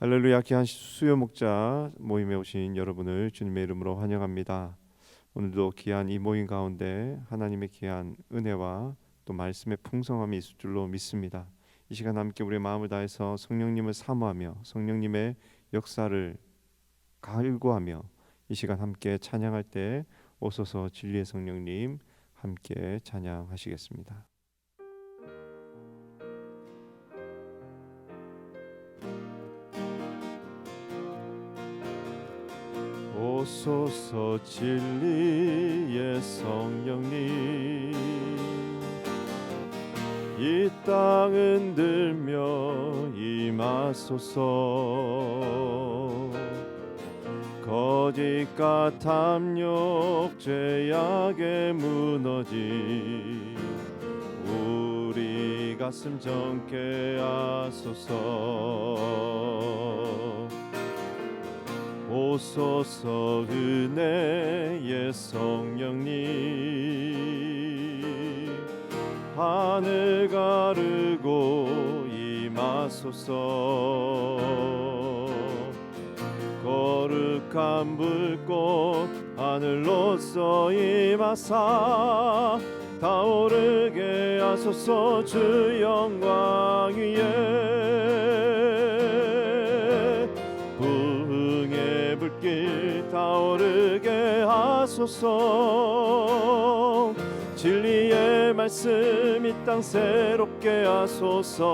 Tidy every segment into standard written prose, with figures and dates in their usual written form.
할렐루야. 귀한 수요 목자 모임에 오신 여러분을 주님의 이름으로 환영합니다. 오늘도 귀한 이 모임 가운데 하나님의 귀한 은혜와 또 말씀의 풍성함이 있을 줄로 믿습니다. 이 시간 함께 우리의 마음을 다해서 성령님을 사모하며 성령님의 역사를 갈구하며 이 시간 함께 찬양할 때 오소서 진리의 성령님 함께 찬양하시겠습니다. 오소서 진리의 성령님, 이 땅 흔들며 임하소서. 거짓과 탐욕 죄악에 무너진 우리 가슴 정케 하소서. 오소서 은혜의 성령님, 하늘 가르고 임하소서. 거룩한 불꽃 하늘로서 임하사 타오르게 하소서. 주 영광 위에 부흥의 불길 타오르게 하소서. 진리의 말씀 이 땅 새롭게 하소서.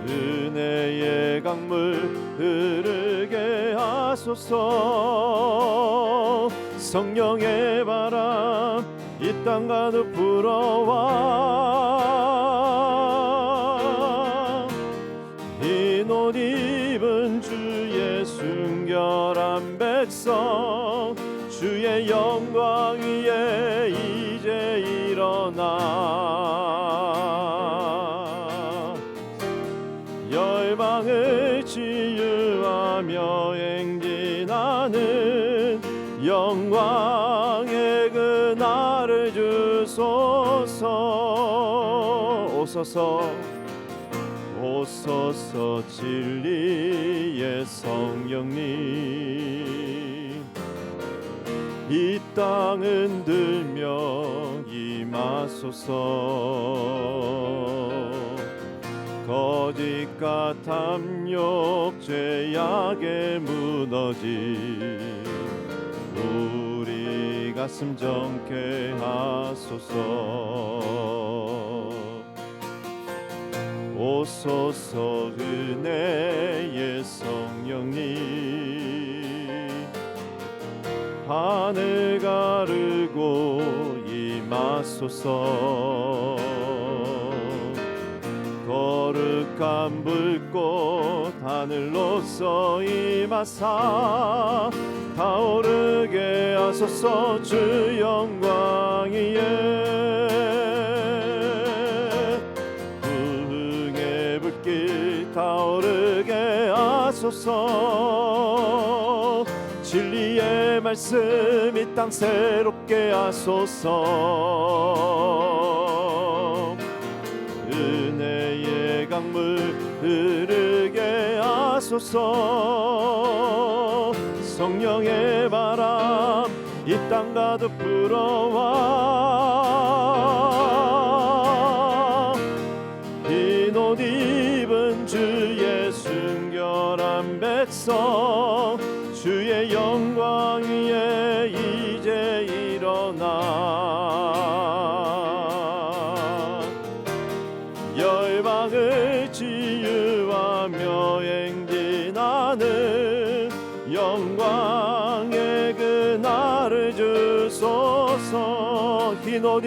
은혜의 강물 흐르게 하소서. 성령의 바람 이 땅 가득 불어와 흰 옷 입은 주의 순결한 백성, 주의 영광 위에 이제 일어나 열방을 치유하며 행진하는 영광의 그날을 주소서. 오소서 진리의 성령님, 이 땅 흔들며 임하소서. 거짓과 탐욕 죄악에 무너진 우리 가슴 정케 하소서. 오소서 은혜의 성령님, 하늘 가르고 임하소서. 거룩한 불꽃 하늘로서 임하사 타오르게 하소서. 주 영광 위에 부흥의 불길 타오르게 하소서. 진리의 말씀 이 땅 새롭게 하소서. 은혜의 강물 흐르게 하소서. 성령의 바람 이 땅 가득 불어와 흰 옷 입은 주의 순결한 백성, 주의 영광 위에 이제 일어나 열방을 치유하며 행진하는 영광의 그날을 주소서. 흰 옷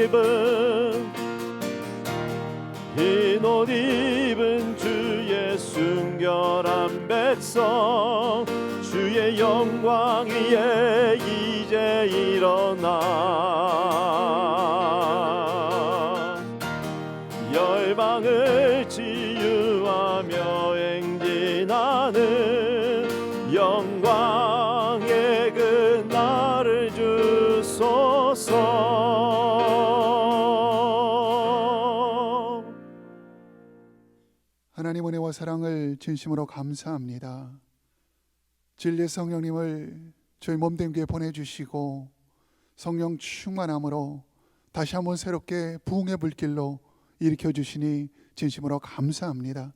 입은 주의 순결한 백성, 주의 영광 위에 이제 일어나 열방을 치유하며 행진하는 영광의 그날을 주소서. 하나님 은혜와 사랑을 진심으로 감사합니다. 진리의 성령님을 저희 몸된 교회에 보내주시고 성령 충만함으로 다시 한번 새롭게 부흥의 불길로 일으켜 주시니 진심으로 감사합니다.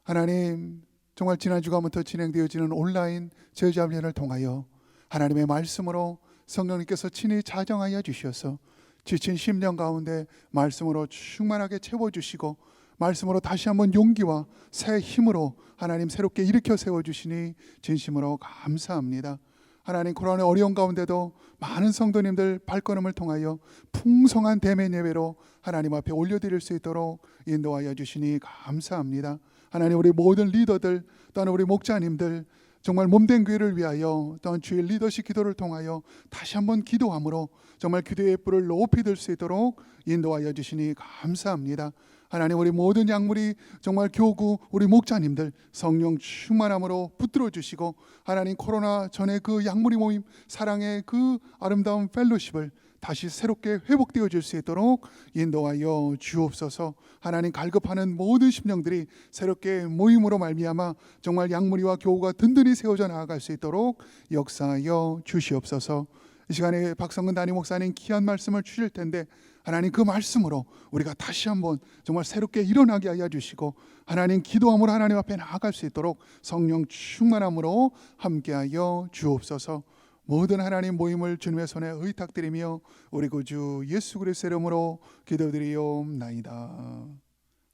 하나님, 정말 지난 주간부터 진행되어지는 온라인 제자훈련을 통하여 하나님의 말씀으로 성령님께서 친히 자정하여 주셔서 지친 심령 가운데 말씀으로 충만하게 채워주시고 말씀으로 다시 한번 용기와 새 힘으로 하나님 새롭게 일으켜 세워주시니 진심으로 감사합니다. 하나님, 코로나의 어려운 가운데도 많은 성도님들 발걸음을 통하여 풍성한 대면 예배로 하나님 앞에 올려드릴 수 있도록 인도하여 주시니 감사합니다. 하나님, 우리 모든 리더들, 또는 우리 목자님들 정말 몸된 교회를 위하여 또한 주의 리더십 기도를 통하여 다시 한번 기도함으로 정말 기도의 뿔을 높이 들 수 있도록 인도하여 주시니 감사합니다. 하나님, 우리 모든 양무리 정말 교구 우리 목자님들 성령 충만함으로 붙들어 주시고 하나님, 코로나 전에 그 양무리 모임 사랑의 그 아름다운 펠로십을 다시 새롭게 회복되어 줄 수 있도록 인도하여 주옵소서. 하나님, 갈급하는 모든 심령들이 새롭게 모임으로 말미암아 정말 양무리와 교우가 든든히 세워져 나아갈 수 있도록 역사하여 주시옵소서. 이 시간에 박성근 담임 목사님 귀한 말씀을 주실 텐데 하나님, 그 말씀으로 우리가 다시 한번 정말 새롭게 일어나게 하여 주시고 하나님, 기도함으로 하나님 앞에 나아갈 수 있도록 성령 충만함으로 함께하여 주옵소서. 모든 하나님 모임을 주님의 손에 의탁드리며 우리 구주 예수 그리스도의 이름으로 기도드리옵나이다.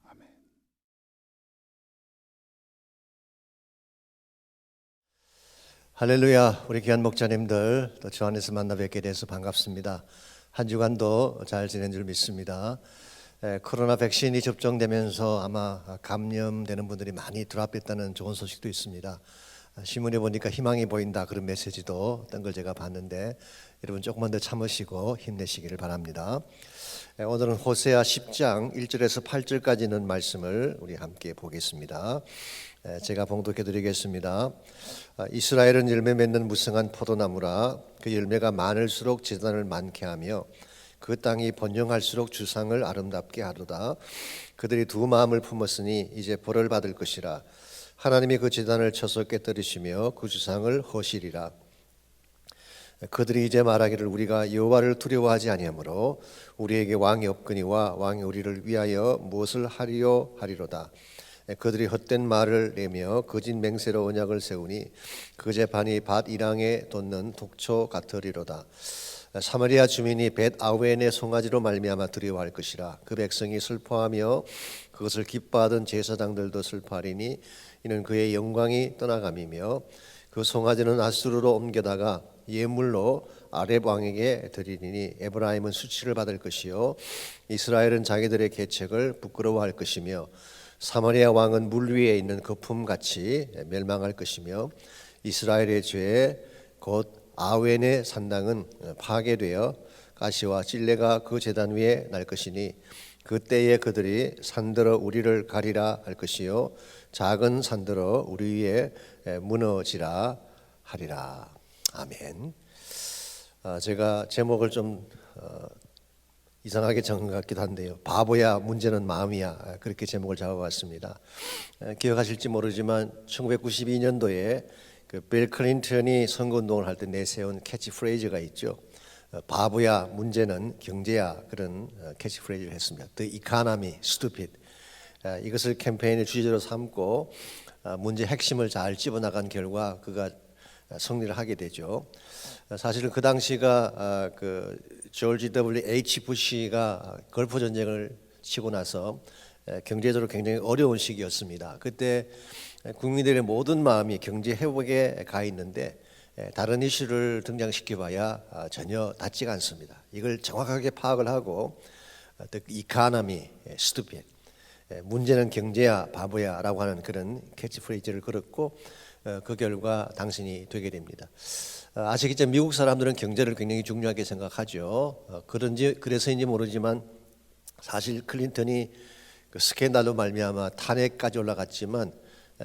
아멘. 할렐루야. 우리 귀한 목자님들 또 주 안에서 만나 뵙게 돼서 반갑습니다. 한 주간도 잘 지낸 줄 믿습니다. 코로나 백신이 접종되면서 아마 감염되는 분들이 많이 드랍했다는 좋은 소식도 있습니다. 신문에 보니까 희망이 보인다 그런 메시지도 뜬 걸 제가 봤는데 여러분 조금만 더 참으시고 힘내시기를 바랍니다. 오늘은 호세아 10장 1절에서 8절까지는 말씀을 우리 함께 보겠습니다. 제가 봉독해 드리겠습니다. 이스라엘은 열매 맺는 무성한 포도나무라. 그 열매가 많을수록 제단을 많게 하며 그 땅이 번영할수록 주상을 아름답게 하도다. 그들이 두 마음을 품었으니 이제 벌을 받을 것이라. 하나님이 그 제단을 쳐서 깨뜨리시며 그 주상을 허시리라. 그들이 이제 말하기를 우리가 여호와를 두려워하지 아니하므로 우리에게 왕이 없거니와 왕이 우리를 위하여 무엇을 하리요 하리로다. 그들이 헛된 말을 내며 거짓 맹세로 언약을 세우니 그 재판이 밭 이랑에 돋는 독초 같으리로다. 사마리아 주민이 벳 아웬의 송아지로 말미암아 두려워할 것이라. 그 백성이 슬퍼하며 그것을 기뻐하던 제사장들도 슬퍼하리니 이는 그의 영광이 떠나감이며 그 송아지는 아수르로 옮겨다가 예물로 아렙 왕에게 드리니 에브라임은 수치를 받을 것이요 이스라엘은 자기들의 계책을 부끄러워할 것이며 사마리아 왕은 물 위에 있는 거품같이 멸망할 것이며 이스라엘의 죄 곧 아웬의 산당은 파괴되어 가시와 찔레가 그 제단 위에 날 것이니 그때에 그들이 산들어 우리를 가리라 할 것이요 작은 산들어 우리 위에 무너지라 하리라. 아멘. 제가 제목을 좀 이상하게 정한 것 같기도 한데요. 바보야 문제는 마음이야, 그렇게 제목을 잡아봤습니다. 기억하실지 모르지만 1992년도에 그 빌 클린턴이 선거운동을 할 때 내세운 캐치프레이즈가 있죠. 바보야 문제는 경제야, 그런 캐치프레이즈를 했습니다. The economy, stupid. 이것을 캠페인의 주제로 삼고 문제 핵심을 잘 집어나간 결과 그가 승리를 하게 되죠. 사실은 그 당시가 그 조지 W.H. 부시가 걸프 전쟁을 치고 나서 경제적으로 굉장히 어려운 시기였습니다. 그때 국민들의 모든 마음이 경제 회복에 가 있는데 다른 이슈를 등장시켜봐야 전혀 닿지가 않습니다. 이걸 정확하게 파악을 하고 The economy, stupid. 문제는 경제야 바보야 라고 하는 그런 캐치프레이즈를 걸었고 그 결과 당선이 되게 됩니다. 아시겠지만 미국 사람들은 경제를 굉장히 중요하게 생각하죠. 그래서인지 모르지만 사실 클린턴이 그 스캔들로 말미암아 탄핵까지 올라갔지만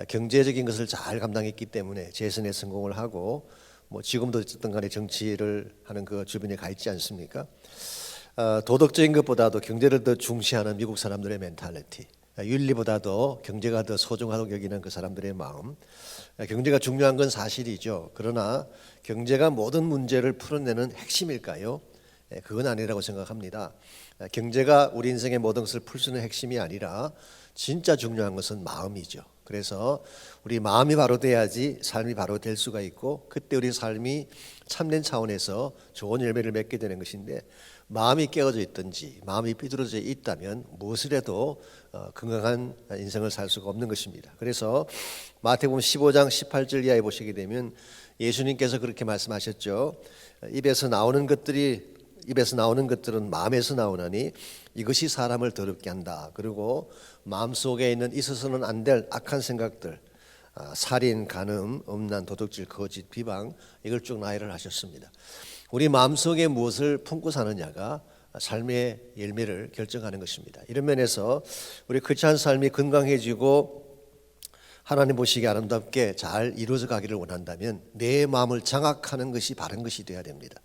경제적인 것을 잘 감당했기 때문에 재선에 성공을 하고 뭐 지금도 어쨌든 간에 정치를 하는 그 주변에 가 있지 않습니까? 도덕적인 것보다도 경제를 더 중시하는 미국 사람들의 멘탈리티, 윤리보다도 경제가 더 소중하다고 여기는 그 사람들의 마음. 경제가 중요한 건 사실이죠. 그러나 경제가 모든 문제를 풀어내는 핵심일까요? 그건 아니라고 생각합니다. 경제가 우리 인생의 모든 것을 풀 수 있는 핵심이 아니라 진짜 중요한 것은 마음이죠. 그래서 우리 마음이 바로 돼야지 삶이 바로 될 수가 있고, 그때 우리 삶이 참된 차원에서 좋은 열매를 맺게 되는 것인데, 마음이 깨어져 있든지 마음이 삐뚤어져 있다면 무엇을 해도 건강한 인생을 살 수가 없는 것입니다. 그래서 마태복음 15장 18절 이하에 보시게 되면 예수님께서 그렇게 말씀하셨죠. 입에서 나오는 것들은 마음에서 나오나니 이것이 사람을 더럽게 한다. 그리고 마음속에 있는 있어서는 안 될 악한 생각들, 살인, 간음, 음란, 도둑질, 거짓, 비방, 이걸 쭉 나열을 하셨습니다. 우리 마음속에 무엇을 품고 사느냐가 삶의 열매를 결정하는 것입니다. 이런 면에서 우리 크리스찬 삶이 건강해지고 하나님 보시기에 아름답게 잘 이루어져 가기를 원한다면 내 마음을 장악하는 것이 바른 것이 되어야 됩니다.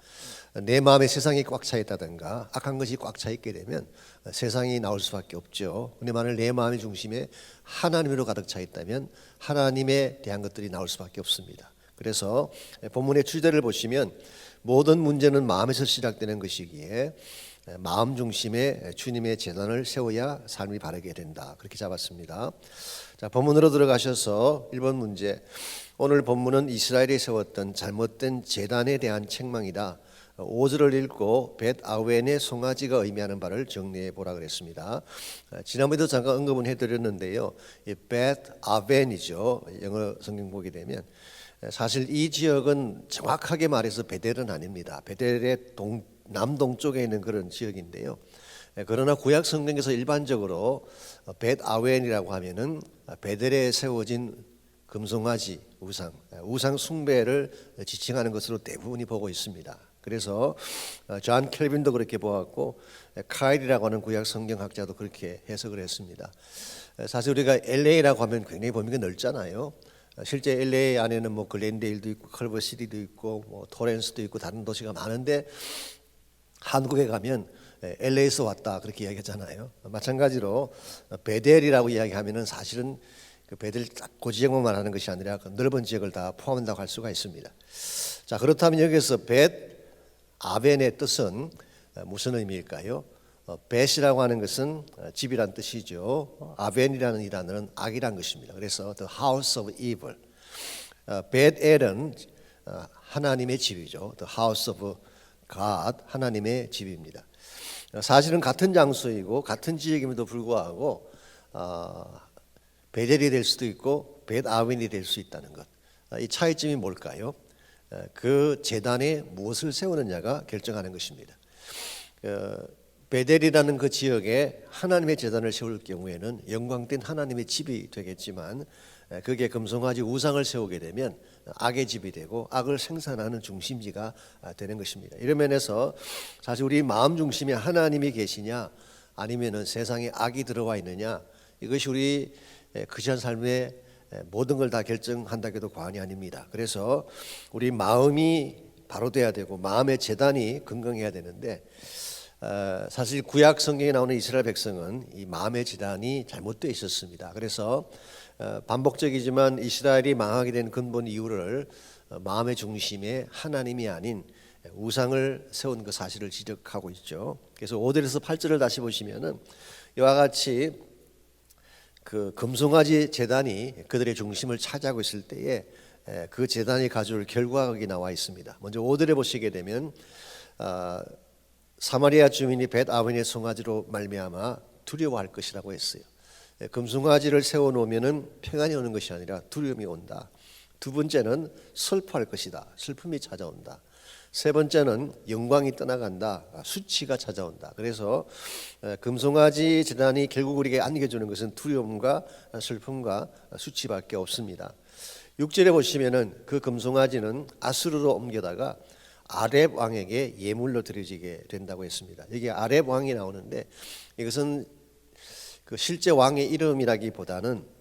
내 마음에 세상이 꽉 차 있다든가 악한 것이 꽉 차 있게 되면 세상이 나올 수밖에 없죠. 근데 만일 내 마음의 중심에 하나님으로 가득 차 있다면 하나님에 대한 것들이 나올 수밖에 없습니다. 그래서 본문의 주제를 보시면 모든 문제는 마음에서 시작되는 것이기에 마음 중심에 주님의 재단을 세워야 삶이 바르게 된다. 그렇게 잡았습니다. 자, 본문으로 들어가셔서 1번 문제. 오늘 본문은 이스라엘이 세웠던 잘못된 재단에 대한 책망이다. 5절을 읽고 벳 아웬의 송아지가 의미하는 바를 정리해 보라 그랬습니다. 지난번에도 잠깐 언급은 해드렸는데요. 벳 아웬이죠. 영어 성경 보게 되면 사실 이 지역은 정확하게 말해서 베델은 아닙니다. 베델의 남동쪽에 있는 그런 지역인데요. 그러나 구약 성경에서 일반적으로 벳 아웬이라고 하면은 베델에 세워진 금송아지 우상 숭배를 지칭하는 것으로 대부분이 보고 있습니다. 그래서 존 켈빈도 그렇게 보았고 카일이라고 하는 구약 성경학자도 그렇게 해석을 했습니다. 사실 우리가 LA라고 하면 굉장히 범위가 넓잖아요. 실제 LA 안에는 뭐 글렌데일도 있고 컬버시티도 있고 뭐 토렌스도 있고 다른 도시가 많은데 한국에 가면 LA에서 왔다 그렇게 이야기하잖아요. 마찬가지로 베델이라고 이야기하면은 사실은 그 베델 그 지역만 하는 것이 아니라 그 넓은 지역을 다 포함한다고 할 수가 있습니다. 자, 그렇다면 여기서 벳 아벤의 뜻은 무슨 의미일까요? 벳이라고 하는 것은 집이란 뜻이죠. 아벤이라는 이 단어는 악이란 것입니다. 그래서 the house of evil. 벳엘은 하나님의 집이죠. the house of God, 하나님의 집입니다. 사실은 같은 장소이고 같은 지역임에도 불구하고 베델이 될 수도 있고 벳 아벤이 될 수 있다는 것. 이 차이점이 뭘까요? 그 제단에 무엇을 세우느냐가 결정하는 것입니다. 베델이라는 그 지역에 하나님의 제단을 세울 경우에는 영광된 하나님의 집이 되겠지만 그게 금송아지 우상을 세우게 되면 악의 집이 되고 악을 생산하는 중심지가 되는 것입니다. 이런 면에서 사실 우리 마음 중심에 하나님이 계시냐 아니면은 세상에 악이 들어와 있느냐, 이것이 우리 크리스천 삶의 모든 걸 다 결정한다고 해도 과언이 아닙니다. 그래서 우리 마음이 바로 돼야 되고 마음의 재단이 건강해야 되는데 사실 구약 성경에 나오는 이스라엘 백성은 이 마음의 재단이 잘못되어 있었습니다. 그래서 반복적이지만 이스라엘이 망하게 된 근본 이유를 마음의 중심에 하나님이 아닌 우상을 세운 그 사실을 지적하고 있죠. 그래서 5절에서 8절을 다시 보시면은 이와 같이 그 금송아지 제단이 그들의 중심을 차지하고 있을 때에 그 제단이 가져올 결과가 여기 나와 있습니다. 먼저 5절에 보시게 되면 사마리아 주민이 벳 아벤의 송아지로 말미암아 두려워할 것이라고 했어요. 금송아지를 세워놓으면은 평안이 오는 것이 아니라 두려움이 온다. 두 번째는 슬퍼할 것이다. 슬픔이 찾아온다. 세 번째는 영광이 떠나간다. 수치가 찾아온다. 그래서 금송아지 제단이 결국 우리에게 안겨주는 것은 두려움과 슬픔과 수치밖에 없습니다. 6절에 보시면은 그 금송아지는 아수르로 옮겨다가 아렙 왕에게 예물로 드려지게 된다고 했습니다. 여기 아렙 왕이 나오는데 이것은 그 실제 왕의 이름이라기보다는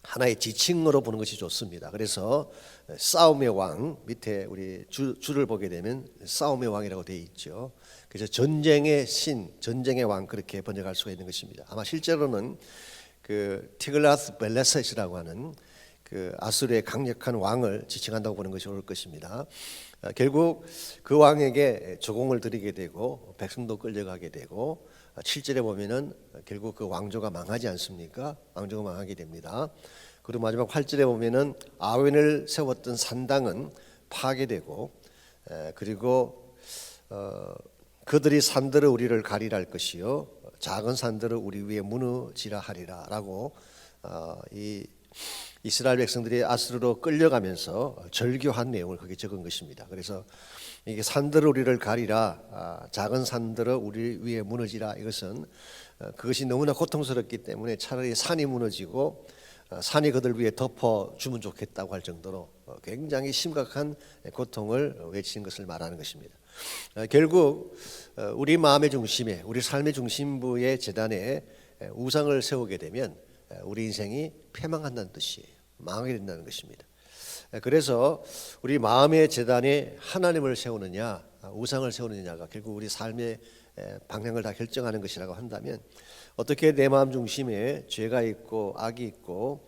하나의 지칭으로 보는 것이 좋습니다. 그래서 싸움의 왕 밑에 우리 줄을 보게 되면 싸움의 왕이라고 되어 있죠. 그래서 전쟁의 신, 전쟁의 왕 그렇게 번역할 수가 있는 것입니다. 아마 실제로는 그 티글라스 벨레셋이라고 하는 그 아수르의 강력한 왕을 지칭한다고 보는 것이 옳을 것입니다. 결국 그 왕에게 조공을 드리게 되고 백성도 끌려가게 되고 7절에 보면은 결국 그 왕조가 망하지 않습니까? 왕조가 망하게 됩니다. 그리고 마지막 8절에 보면은 아웬을 세웠던 산당은 파괴되고 그리고 그들이 산들을 우리를 가리라 할 것이요 작은 산들을 우리 위에 무너지라 하리라라고 이 이스라엘 백성들이 아수르로 끌려가면서 절규한 내용을 거기 적은 것입니다. 그래서 이게 산들을 우리를 가리라, 작은 산들을 우리 위에 무너지라, 이것은 그것이 너무나 고통스럽기 때문에 차라리 산이 무너지고 산이 그들 위에 덮어주면 좋겠다고 할 정도로 굉장히 심각한 고통을 외치는 것을 말하는 것입니다. 결국 우리 마음의 중심에, 우리 삶의 중심부의 재단에 우상을 세우게 되면 우리 인생이 패망한다는 뜻이에요. 망하게 된다는 것입니다. 그래서 우리 마음의 재단에 하나님을 세우느냐 우상을 세우느냐가 결국 우리 삶의 방향을 다 결정하는 것이라고 한다면, 어떻게 내 마음 중심에 죄가 있고 악이 있고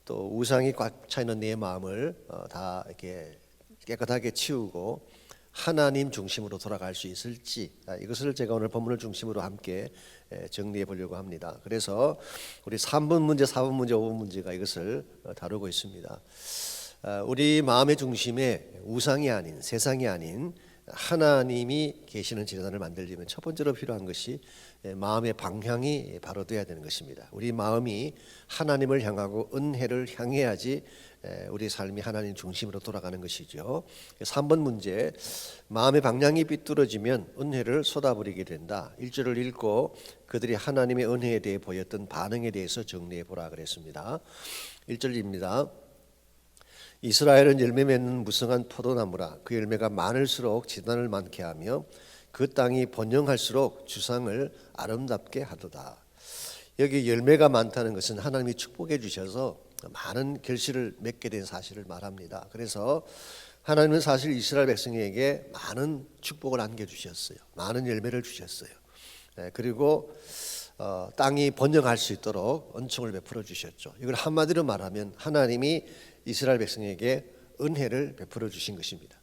또 우상이 꽉 차 있는 내 마음을 다 이렇게 깨끗하게 치우고 하나님 중심으로 돌아갈 수 있을지, 이것을 제가 오늘 본문을 중심으로 함께 정리해 보려고 합니다. 그래서 우리 3번 문제, 4번 문제, 5번 문제가 이것을 다루고 있습니다. 우리 마음의 중심에 우상이 아닌, 세상이 아닌 하나님이 계시는 재단을 만들려면 첫 번째로 필요한 것이 마음의 방향이 바로 되어야 되는 것입니다. 우리 마음이 하나님을 향하고 은혜를 향해야지 우리 삶이 하나님 중심으로 돌아가는 것이죠. 3번 문제, 마음의 방향이 삐뚤어지면 은혜를 쏟아부리게 된다. 1절을 읽고 그들이 하나님의 은혜에 대해 보였던 반응에 대해서 정리해 보라 그랬습니다. 1절입니다. 이스라엘은 열매 맺는 무성한 포도나무라. 그 열매가 많을수록 지단을 많게 하며 그 땅이 번영할수록 주상을 아름답게 하도다. 여기 열매가 많다는 것은 하나님이 축복해 주셔서 많은 결실을 맺게 된 사실을 말합니다. 그래서 하나님은 사실 이스라엘 백성에게 많은 축복을 안겨주셨어요. 많은 열매를 주셨어요. 그리고 땅이 번영할 수 있도록 은총을 베풀어 주셨죠. 이걸 한마디로 말하면 하나님이 이스라엘 백성에게 은혜를 베풀어 주신 것입니다.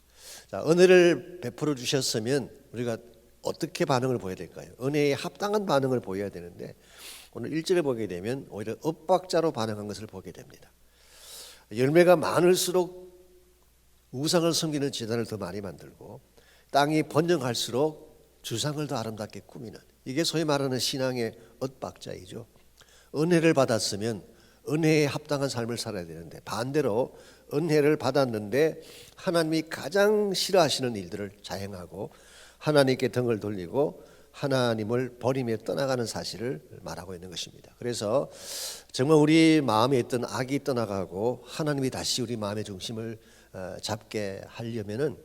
자, 은혜를 베풀어 주셨으면 우리가 어떻게 반응을 보여야 될까요? 은혜에 합당한 반응을 보여야 되는데 오늘 1절에 보게 되면 오히려 엇박자로 반응한 것을 보게 됩니다. 열매가 많을수록 우상을 섬기는 제단을 더 많이 만들고 땅이 번영할수록 주상을 더 아름답게 꾸미는, 이게 소위 말하는 신앙의 엇박자이죠. 은혜를 받았으면 은혜에 합당한 삶을 살아야 되는데 반대로 은혜를 받았는데 하나님이 가장 싫어하시는 일들을 자행하고 하나님께 등을 돌리고 하나님을 버리며 떠나가는 사실을 말하고 있는 것입니다. 그래서 정말 우리 마음에 있던 악이 떠나가고 하나님이 다시 우리 마음의 중심을 잡게 하려면은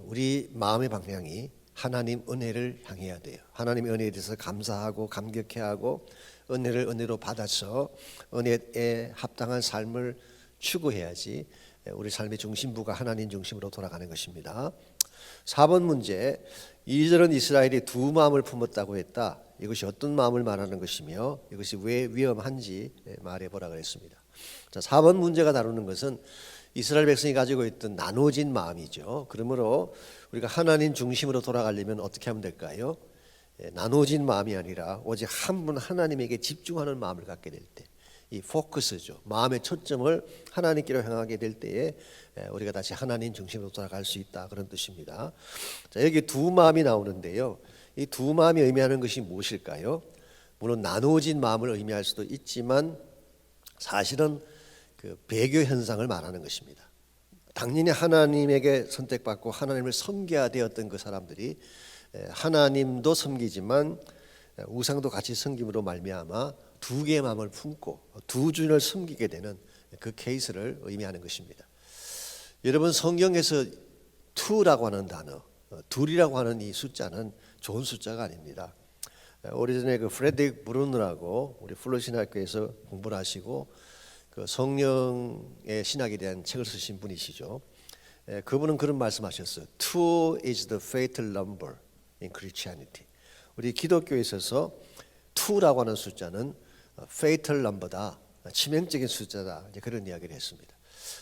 우리 마음의 방향이 하나님 은혜를 향해야 돼요. 하나님의 은혜에 대해서 감사하고 감격해하고 은혜를 은혜로 받아서 은혜에 합당한 삶을 추구해야지 우리 삶의 중심부가 하나님 중심으로 돌아가는 것입니다. 4번 문제, 2절은 이스라엘이 두 마음을 품었다고 했다. 이것이 어떤 마음을 말하는 것이며 이것이 왜 위험한지 말해보라 그랬습니다. 자, 4번 문제가 다루는 것은 이스라엘 백성이 가지고 있던 나눠진 마음이죠. 그러므로 우리가 하나님 중심으로 돌아가려면 어떻게 하면 될까요? 나눠진 마음이 아니라 오직 한 분 하나님에게 집중하는 마음을 갖게 될 때, 이 포커스죠. 마음의 초점을 하나님께로 향하게 될 때에 우리가 다시 하나님 중심으로 돌아갈 수 있다, 그런 뜻입니다. 자, 여기 두 마음이 나오는데요. 이 두 마음이 의미하는 것이 무엇일까요? 물론 나눠진 마음을 의미할 수도 있지만 사실은 그 배교 현상을 말하는 것입니다. 당연히 하나님에게 선택받고 하나님을 섬겨야 되었던 그 사람들이 하나님도 섬기지만 우상도 같이 섬김으로 말미암아 두 개의 마음을 품고 두 주인을 섬기게 되는 그 케이스를 의미하는 것입니다. 여러분, 성경에서 투라고 하는 단어, 둘이라고 하는 이 숫자는 좋은 숫자가 아닙니다. 오래전에 그 프레드릭 브루너라고 우리 플로신학교에서 공부를 하시고 그 성령의 신학에 대한 책을 쓰신 분이시죠. 그분은 그런 말씀하셨어요. Two is the fatal number in Christianity. 우리 기독교에 있어서 2라고 하는 숫자는 fatal number다, 치명적인 숫자다, 이제 그런 이야기를 했습니다.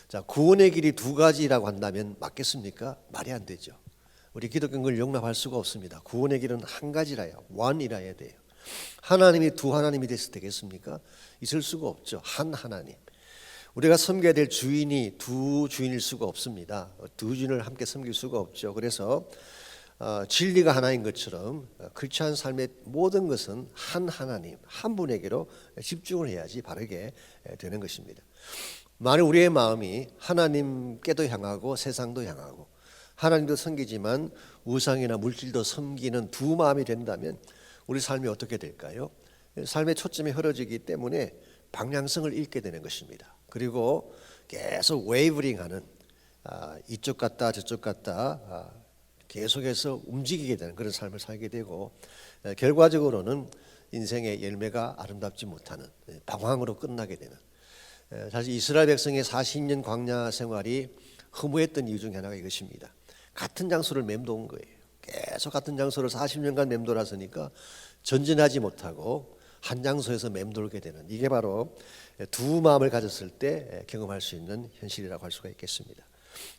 자, 구원의 길이 두 가지라고 한다면 맞겠습니까? 말이 안 되죠. 우리 기독교는 그걸 용납할 수가 없습니다. 구원의 길은 한 가지라야, one이라야 돼요. 하나님이 두 하나님이 됐을 되겠습니까? 있을 수가 없죠. 한 하나님. 우리가 섬겨야 될 주인이 두 주인일 수가 없습니다. 두 주인을 함께 섬길 수가 없죠. 그래서 진리가 하나인 것처럼 크리스찬 삶의 모든 것은 한 하나님, 한 분에게로 집중을 해야지 바르게 되는 것입니다. 만약 우리의 마음이 하나님께도 향하고 세상도 향하고 하나님도 섬기지만 우상이나 물질도 섬기는 두 마음이 된다면 우리 삶이 어떻게 될까요? 삶의 초점이 흐려지기 때문에 방향성을 잃게 되는 것입니다. 그리고 계속 웨이브링하는, 이쪽 갔다 저쪽 갔다 계속해서 움직이게 되는 그런 삶을 살게 되고, 결과적으로는 인생의 열매가 아름답지 못하는 방황으로 끝나게 되는. 사실 이스라엘 백성의 40년 광야 생활이 허무했던 이유 중에 하나가 이것입니다. 같은 장소를 맴도는 거예요. 계속 같은 장소를 40년간 맴돌았으니까 전진하지 못하고 한 장소에서 맴돌게 되는, 이게 바로 두 마음을 가졌을 때 경험할 수 있는 현실이라고 할 수가 있겠습니다.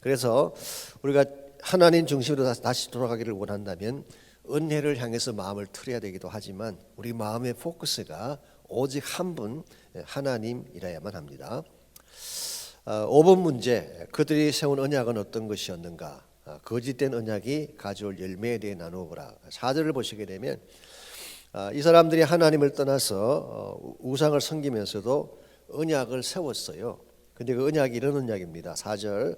그래서 우리가 하나님 중심으로 다시 돌아가기를 원한다면 은혜를 향해서 마음을 틀어야 되기도 하지만 우리 마음의 포커스가 오직 한 분 하나님이라야만 합니다. 5번 문제, 그들이 세운 언약은 어떤 것이었는가? 거짓된 언약이 가져올 열매에 대해 나누어 보라. 4절을 보시게 되면 이 사람들이 하나님을 떠나서 우상을 섬기면서도 언약을 세웠어요. 근데 그 언약이 이런 언약입니다. 4절,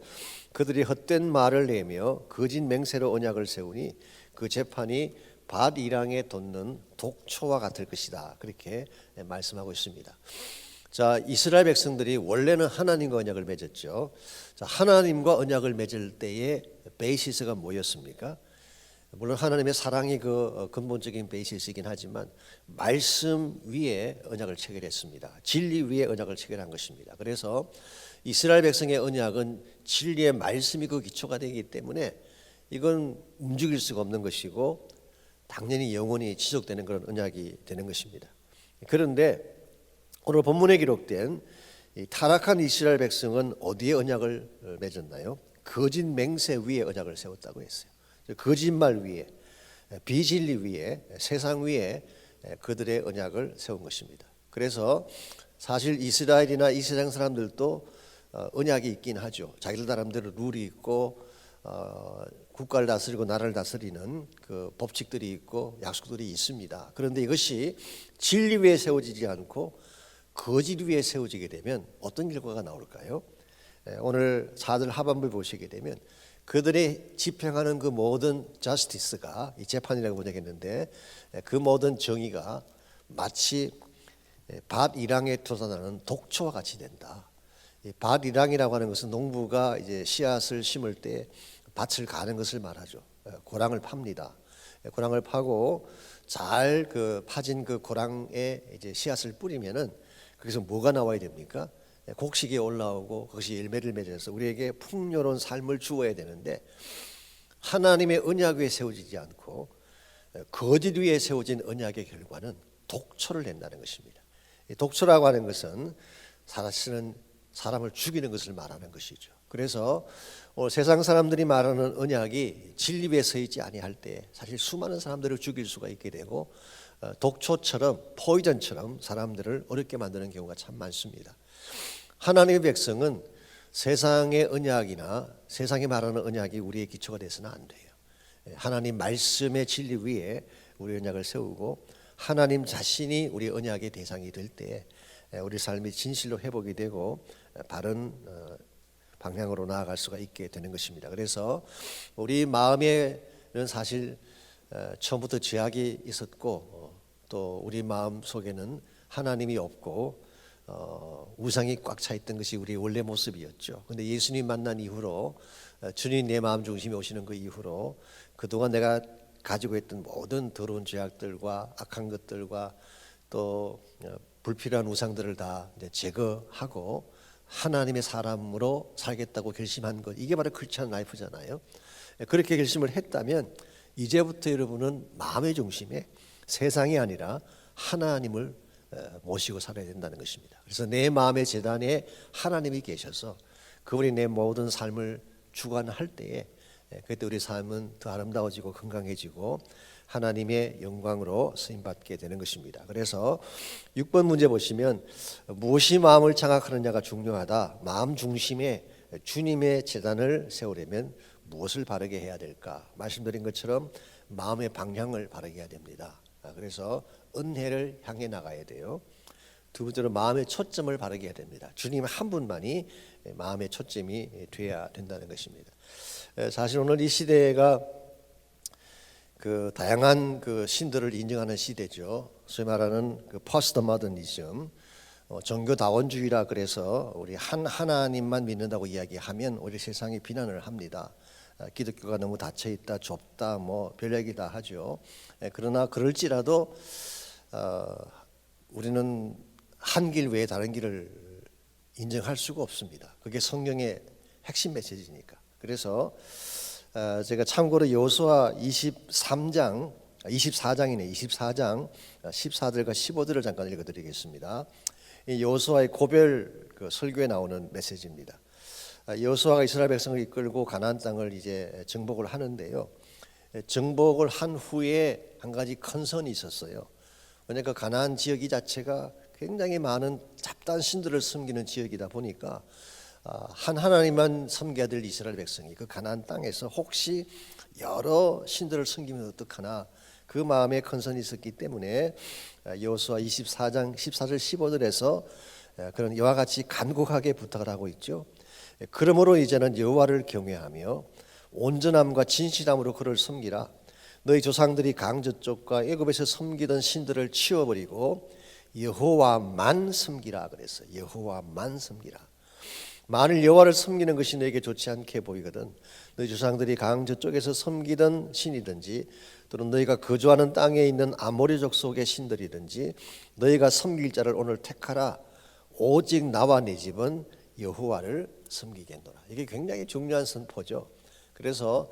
그들이 헛된 말을 내며 거짓 맹세로 언약을 세우니 그 재판이 밭이랑에 돋는 독초와 같을 것이다. 그렇게 말씀하고 있습니다. 자, 이스라엘 백성들이 원래는 하나님과 언약을 맺었죠. 자, 하나님과 언약을 맺을 때의 베이시스가 뭐였습니까? 물론 하나님의 사랑이 그 근본적인 베이시스이긴 하지만 말씀 위에 언약을 체결했습니다. 진리 위에 언약을 체결한 것입니다. 그래서 이스라엘 백성의 언약은 진리의 말씀이 그 기초가 되기 때문에 이건 움직일 수가 없는 것이고 당연히 영원히 지속되는 그런 언약이 되는 것입니다. 그런데 오늘 본문에 기록된 이 타락한 이스라엘 백성은 어디에 언약을 맺었나요? 거짓 맹세 위에 언약을 세웠다고 했어요. 거짓말 위에, 비진리 위에, 세상 위에 그들의 언약을 세운 것입니다. 그래서 사실 이스라엘이나 이 세상 사람들도 언약이 있긴 하죠. 자기들 나름대로 룰이 있고 국가를 다스리고 나라를 다스리는 그 법칙들이 있고 약속들이 있습니다. 그런데 이것이 진리 위에 세워지지 않고 거짓 위에 세워지게 되면 어떤 결과가 나올까요? 오늘 4절 하반부를 보시게 되면 그들의 집행하는 그 모든 저스티스가, 이 재판이라고 번역했는데 그 모든 정의가 마치 밭이랑에 돋아나는 독초와 같이 된다. 이 밭이랑이라고 하는 것은 농부가 이제 씨앗을 심을 때 밭을 가는 것을 말하죠. 고랑을 팝니다. 고랑을 파고 잘 그 파진 그 고랑에 이제 씨앗을 뿌리면은 거기서 뭐가 나와야 됩니까? 곡식이 올라오고 그것이 열매를 맺어서 우리에게 풍요로운 삶을 주어야 되는데 하나님의 언약 위에 세워지지 않고 거짓 위에 세워진 언약의 결과는 독초를 낸다는 것입니다. 독초라고 하는 것은 사실은 사람을 죽이는 것을 말하는 것이죠. 그래서 세상 사람들이 말하는 언약이 진리 위에 서 있지 아니할 때 사실 수많은 사람들을 죽일 수가 있게 되고 독초처럼 포이전처럼 사람들을 어렵게 만드는 경우가 참 많습니다. 하나님의 백성은 세상의 언약이나 세상이 말하는 언약이 우리의 기초가 돼서는 안 돼요. 하나님 말씀의 진리 위에 우리 언약을 세우고 하나님 자신이 우리 언약의 대상이 될 때 우리 삶이 진실로 회복이 되고 바른 방향으로 나아갈 수가 있게 되는 것입니다. 그래서 우리 마음에는 사실 처음부터 죄악이 있었고 또 우리 마음 속에는 하나님이 없고 우상이 꽉 차 있던 것이 우리의 원래 모습이었죠. 그런데 예수님 만난 이후로 주님 내 마음 중심에 오시는 그 이후로 그동안 내가 가지고 있던 모든 더러운 죄악들과 악한 것들과 또 불필요한 우상들을 다 제거하고 하나님의 사람으로 살겠다고 결심한 것, 이게 바로 크리스찬 라이프잖아요. 그렇게 결심을 했다면 이제부터 여러분은 마음의 중심에 세상이 아니라 하나님을 모시고 살아야 된다는 것입니다. 그래서 내 마음의 재단에 하나님이 계셔서 그분이 내 모든 삶을 주관할 때에 그때 우리 삶은 더 아름다워지고 건강해지고 하나님의 영광으로 쓰임받게 되는 것입니다. 그래서 6번 문제 보시면 무엇이 마음을 장악하느냐가 중요하다. 마음 중심에 주님의 재단을 세우려면 무엇을 바르게 해야 될까? 말씀드린 것처럼 마음의 방향을 바르게 해야 됩니다. 그래서 은혜를 향해 나가야 돼요. 두 번째로 마음의 초점을 바르게 해야 됩니다. 주님 한 분만이 마음의 초점이 돼야 된다는 것입니다. 사실 오늘 이 시대가 그 다양한 그 신들을 인정하는 시대죠. 소위 말하는 그 포스트 모더니즘, 종교다원주의라 그래서 우리 한 하나님만 믿는다고 이야기하면 우리 세상이 비난을 합니다. 기독교가 너무 닫혀 있다, 좁다, 뭐 별 얘기다 하죠. 그러나 그럴지라도 우리는 한 길 외에 다른 길을 인정할 수가 없습니다. 그게 성경의 핵심 메시지니까. 그래서 제가 참고로 여호수아 24장 14장 14절과 15절을 잠깐 읽어드리겠습니다. 이 여호수아의 고별 그 설교에 나오는 메시지입니다. 여호수아가 이스라엘 백성을 이끌고 가나안 땅을 이제 정복을 하는데요. 정복을 한 후에 한 가지 컨선이 있었어요. 그러니까 가나안 지역 이 자체가 굉장히 많은 잡다한 신들을 섬기는 지역이다 보니까 한 하나님만 섬겨야 될 이스라엘 백성이 그 가나안 땅에서 혹시 여러 신들을 섬기면 어떡하나 그 마음에 컨선이 있었기 때문에 여호수아 24장 14절 15절에서 그런 이와 같이 간곡하게 부탁을 하고 있죠. 그러므로 이제는 여호와를 경외하며 온전함과 진실함으로 그를 섬기라. 너희 조상들이 강저쪽과 애굽에서 섬기던 신들을 치워버리고 여호와만 섬기라 그랬어요. 여호와만 섬기라. 만일 여호와를 섬기는 것이 너에게 좋지 않게 보이거든 너희 조상들이 강저쪽에서 섬기던 신이든지 또는 너희가 거주하는 땅에 있는 아모리족 속의 신들이든지 너희가 섬길 자를 오늘 택하라. 오직 나와 네 집은 여호와를 섬기겠노라. 이게 굉장히 중요한 선포죠. 그래서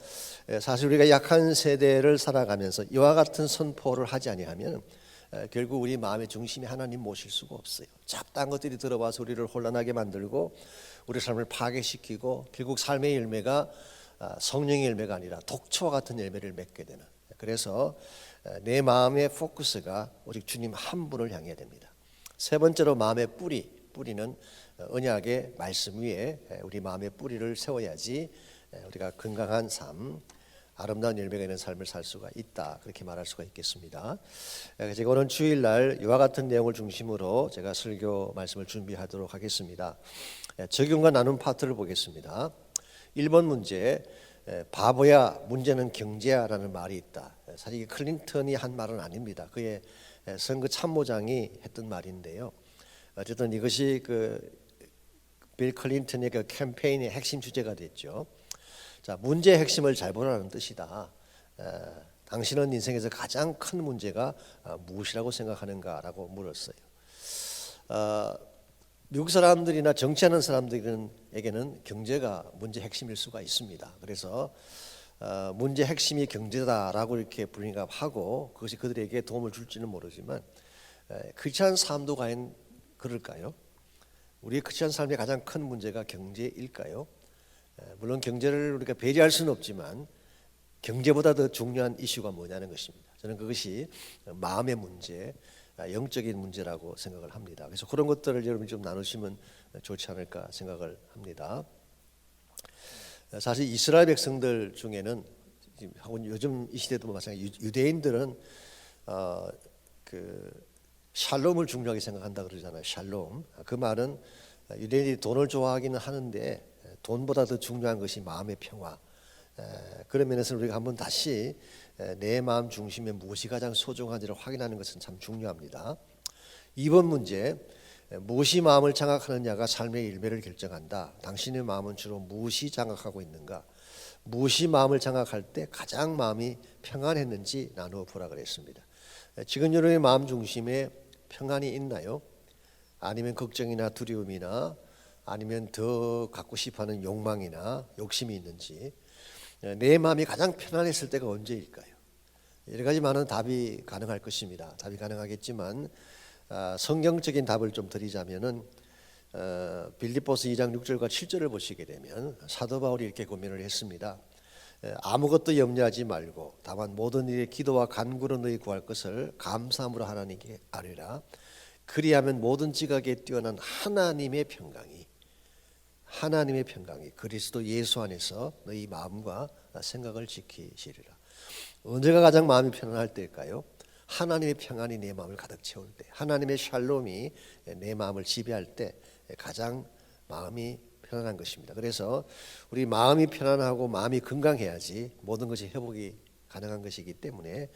사실 우리가 약한 세대를 살아가면서 이와 같은 선포를 하지 아니하면 결국 우리 마음의 중심이 하나님 모실 수가 없어요. 잡다한 것들이 들어와서 우리를 혼란하게 만들고 우리 삶을 파괴시키고 결국 삶의 열매가 성령의 열매가 아니라 독초와 같은 열매를 맺게 되는. 그래서 내 마음의 포커스가 오직 주님 한 분을 향해야 됩니다. 세 번째로 마음의 뿌리는 언약의 말씀 위에 우리 마음의 뿌리를 세워야지 우리가 건강한 삶, 아름다운 열매가 있는 삶을 살 수가 있다. 그렇게 말할 수가 있겠습니다. 제가 오늘 주일날 이와 같은 내용을 중심으로 제가 설교 말씀을 준비하도록 하겠습니다. 적용과 나눈 파트를 보겠습니다. 1번 문제, 바보야 문제는 경제야라는 말이 있다. 사실 이게 클린턴이 한 말은 아닙니다. 그의 선거 참모장이 했던 말인데요. 어쨌든 이것이 빌 클린턴의 그 캠페인의 핵심 주제가 됐죠. 자, 문제의 핵심을 잘 보라는 뜻이다. 당신은 인생에서 가장 큰 문제가 무엇이라고 생각하는가라고 물었어요. 미국 사람들이나 정치하는 사람들에게는 경제가 문제 핵심일 수가 있습니다. 그래서 문제 핵심이 경제다라고 이렇게 불리하고 그것이 그들에게 도움을 줄지는 모르지만 크리스찬 삶도 과연 그럴까요? 우리의 크리스찬 삶의 가장 큰 문제가 경제일까요? 물론 경제를 우리가 배제할 수는 없지만 경제보다 더 중요한 이슈가 뭐냐는 것입니다. 저는 그것이 마음의 문제, 영적인 문제라고 생각을 합니다. 그래서 그런 것들을 여러분이 좀 나누시면 좋지 않을까 생각을 합니다. 사실 이스라엘 백성들 중에는 요즘 이 시대도 마찬가지 유대인들은 샬롬을 중요하게 생각한다 그러잖아요. 샬롬. 그 말은 유대인들이 돈을 좋아하기는 하는데 돈보다 더 중요한 것이 마음의 평화. 그런 면에서 우리가 한번 다시 내 마음 중심에 무엇이 가장 소중한지를 확인하는 것은 참 중요합니다. 2번 문제, 무엇이 마음을 장악하느냐가 삶의 열매를 결정한다. 당신의 마음은 주로 무엇이 장악하고 있는가? 무엇이 마음을 장악할 때 가장 마음이 평안했는지 나누어 보라 그랬습니다. 지금 여러분의 마음 중심에 평안이 있나요? 아니면 걱정이나 두려움이나 아니면 더 갖고 싶어하는 욕망이나 욕심이 있는지, 내 마음이 가장 편안했을 때가 언제일까요? 여러 가지 많은 답이 가능할 것입니다. 답이 가능하겠지만 성경적인 답을 좀 드리자면은 빌립보서 2장 6절과 7절을 보시게 되면 사도 바울이 이렇게 고민을 했습니다. 아무것도 염려하지 말고 다만 모든 일에 기도와 간구로 너희 구할 것을 감사함으로 하나님께 아뢰라. 그리하면 모든 지각에 뛰어난 하나님의 평강이 그리스도 예수 안에서 너희 마음과 생각을 지키시리라. 언제가 가장 마음이 편안할 때일까요? 하나님의 평안이 내 마음을 가득 채울 때, 하나님의 샬롬이 내 마음을 지배할 때 가장 마음이 편안한 것입니다. 그래서 우리 마음이 편안하고 마음이 건강해야지 모든 것이 회복이 가능한 것이기 때문에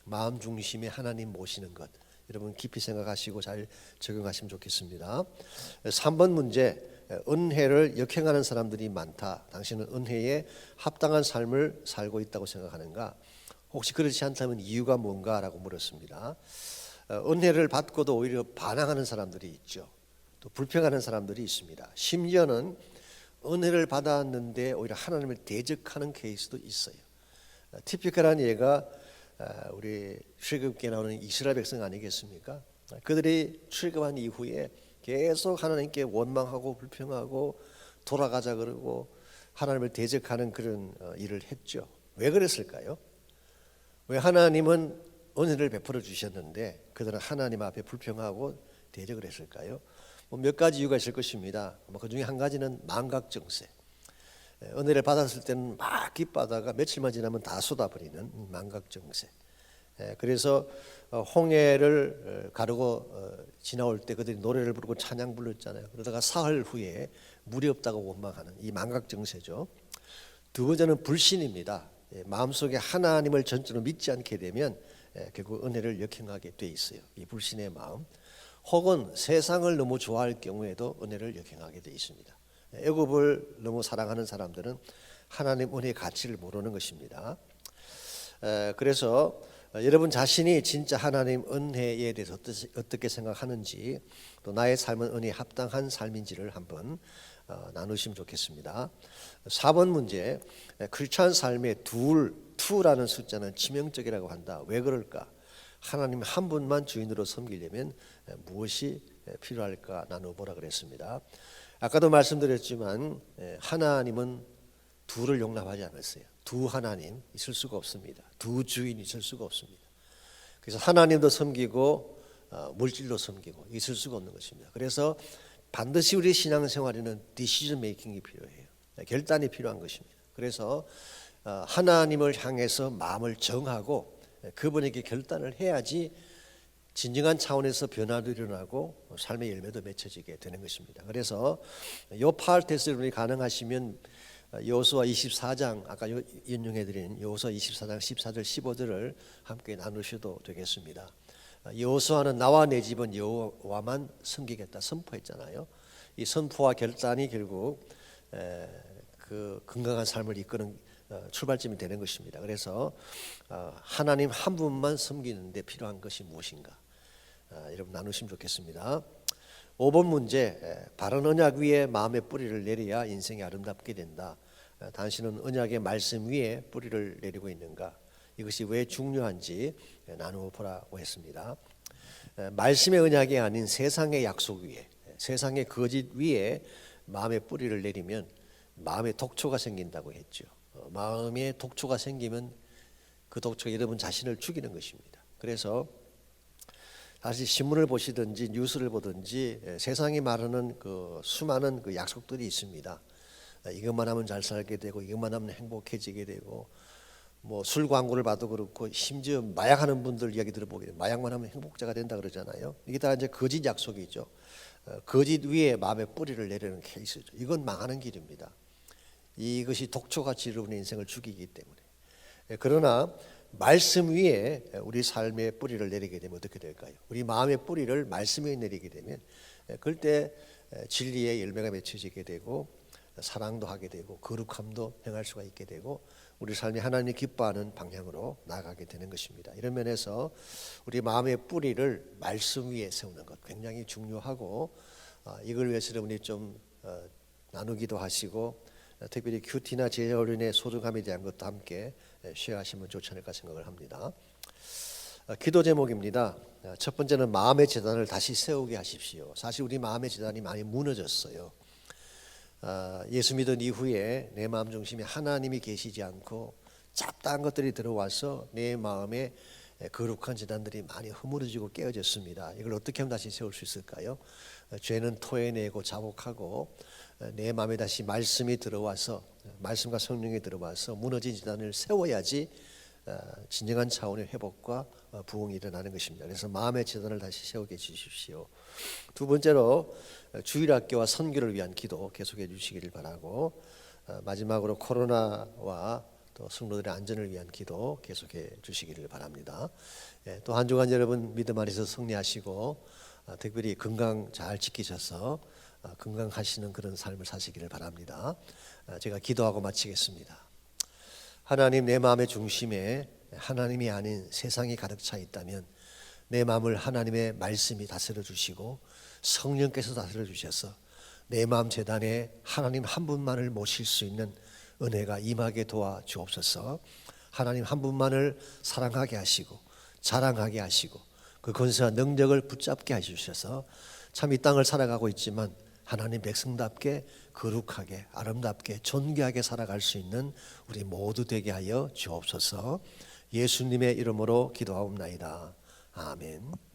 마음 중심에 하나님 모시는 것, 여러분 깊이 생각하시고 잘 적용하시면 좋겠습니다. 3번 문제, 은혜를 역행하는 사람들이 많다. 당신은 은혜에 합당한 삶을 살고 있다고 생각하는가? 혹시 그렇지 않다면 이유가 뭔가라고 물었습니다. 은혜를 받고도 오히려 반항하는 사람들이 있죠. 또 불평하는 사람들이 있습니다. 심지어는 은혜를 받았는데 오히려 하나님을 대적하는 케이스도 있어요. 티피컬한 예가 우리 출애굽기에 나오는 이스라엘 백성 아니겠습니까? 그들이 출애굽한 이후에 계속 하나님께 원망하고 불평하고 돌아가자 그러고 하나님을 대적하는 그런 일을 했죠. 왜 그랬을까요? 왜 하나님은 은혜를 베풀어 주셨는데 그들은 하나님 앞에 불평하고 대적을 했을까요? 몇 가지 이유가 있을 것입니다. 그 중에 한 가지는 망각정세. 은혜를 받았을 때는 막 기뻐하다가 며칠만 지나면 다 쏟아버리는 망각정세. 그래서 홍해를 가르고 지나올 때 그들이 노래를 부르고 찬양 불렀잖아요. 그러다가 사흘 후에 물이 없다고 원망하는 이 망각정세죠. 두 번째는 불신입니다. 마음속에 하나님을 전적으로 믿지 않게 되면 결국 은혜를 역행하게 돼 있어요. 이 불신의 마음. 혹은 세상을 너무 좋아할 경우에도 은혜를 역행하게 돼 있습니다. 애굽을 너무 사랑하는 사람들은 하나님 은혜의 가치를 모르는 것입니다. 그래서 여러분 자신이 진짜 하나님 은혜에 대해서 어떻게 생각하는지, 또 나의 삶은 은혜에 합당한 삶인지를 한번 나누시면 좋겠습니다. 4번 문제, 크리스찬 삶의 투라는 숫자는 치명적이라고 한다. 왜 그럴까? 하나님 한 분만 주인으로 섬기려면 무엇이 필요할까 나눠보라 그랬습니다. 아까도 말씀드렸지만 하나님은 둘을 용납하지 않았어요. 두 하나님 있을 수가 없습니다. 두 주인 있을 수가 없습니다. 그래서 하나님도 섬기고 물질도 섬기고 있을 수가 없는 것입니다. 그래서 반드시 우리 신앙생활에는 디시전 메이킹이 필요해요. 결단이 필요한 것입니다. 그래서 하나님을 향해서 마음을 정하고 그분에게 결단을 해야지 진정한 차원에서 변화도 일어나고 삶의 열매도 맺혀지게 되는 것입니다. 그래서 요 파울 테스트를 가능하시면 여호수아 24장 아까 인용해드린 여호수아 24장 14절 15절을 함께 나누셔도 되겠습니다. 여호수아는 나와 내 집은 여호와만 섬기겠다 선포했잖아요. 이 선포와 결단이 결국 그 건강한 삶을 이끄는 출발점이 되는 것입니다. 그래서 하나님 한 분만 섬기는데 필요한 것이 무엇인가? 여러분 나누시면 좋겠습니다. 5번 문제, 바른 언약 위에 마음의 뿌리를 내려야 인생이 아름답게 된다. 당신은 언약의 말씀 위에 뿌리를 내리고 있는가? 이것이 왜 중요한지 나누어 보라고 했습니다. 말씀의 언약이 아닌 세상의 약속 위에, 세상의 거짓 위에 마음의 뿌리를 내리면 마음에 독초가 생긴다고 했죠. 마음에 독초가 생기면 그 독초가 여러분 자신을 죽이는 것입니다. 그래서 사실 신문을 보시든지 뉴스를 보든지 세상이 말하는 그 수많은 그 약속들이 있습니다. 이것만 하면 잘 살게 되고 이것만 하면 행복해지게 되고 뭐 술 광고를 봐도 그렇고 심지어 마약하는 분들 이야기 들어보게 돼요. 마약만 하면 행복자가 된다 그러잖아요. 이게 다 이제 거짓 약속이죠. 거짓 위에 마음의 뿌리를 내리는 케이스죠. 이건 망하는 길입니다. 이것이 독초같이 여러분의 인생을 죽이기 때문에. 그러나 말씀 위에 우리 삶의 뿌리를 내리게 되면 어떻게 될까요? 우리 마음의 뿌리를 말씀 위에 내리게 되면 그럴 때 진리의 열매가 맺혀지게 되고 사랑도 하게 되고 거룩함도 행할 수가 있게 되고 우리 삶이 하나님이 기뻐하는 방향으로 나아가게 되는 것입니다. 이런 면에서 우리 마음의 뿌리를 말씀 위에 세우는 것 굉장히 중요하고 이걸 위해서 여러분이 좀 나누기도 하시고 특별히 큐티나 제자훈련의 소중함에 대한 것도 함께 쉐어하시면 좋지 않을까 생각을 합니다. 기도 제목입니다. 첫 번째는 마음의 재단을 다시 세우게 하십시오. 사실 우리 마음의 재단이 많이 무너졌어요. 예수 믿은 이후에 내 마음 중심에 하나님이 계시지 않고 잡다한 것들이 들어와서 내 마음에 거룩한 재단들이 많이 허물어지고 깨어졌습니다. 이걸 어떻게 하면 다시 세울 수 있을까요? 죄는 토해내고 자복하고 내 마음에 다시 말씀이 들어와서, 말씀과 성령이 들어와서 무너진 재단을 세워야지 진정한 차원의 회복과 부흥이 일어나는 것입니다. 그래서 마음의 재단을 다시 세우게 해주십시오. 두 번째로 주일학교와 선교를 위한 기도 계속해 주시기를 바라고, 마지막으로 코로나와 또 성도들의 안전을 위한 기도 계속해 주시기를 바랍니다. 또 한 주간 여러분 믿음 안에서 승리하시고 특별히 건강 잘 지키셔서 건강하시는 그런 삶을 사시기를 바랍니다. 제가 기도하고 마치겠습니다. 하나님, 내 마음의 중심에 하나님이 아닌 세상이 가득 차 있다면 내 마음을 하나님의 말씀이 다스려 주시고 성령께서 다스려 주셔서 내 마음 재단에 하나님 한 분만을 모실 수 있는 은혜가 임하게 도와 주옵소서. 하나님 한 분만을 사랑하게 하시고 자랑하게 하시고 그 권세와 능력을 붙잡게 하시셔서 참 이 땅을 살아가고 있지만 하나님 백성답게 거룩하게 아름답게 존귀하게 살아갈 수 있는 우리 모두 되게 하여 주옵소서. 예수님의 이름으로 기도하옵나이다. 아멘.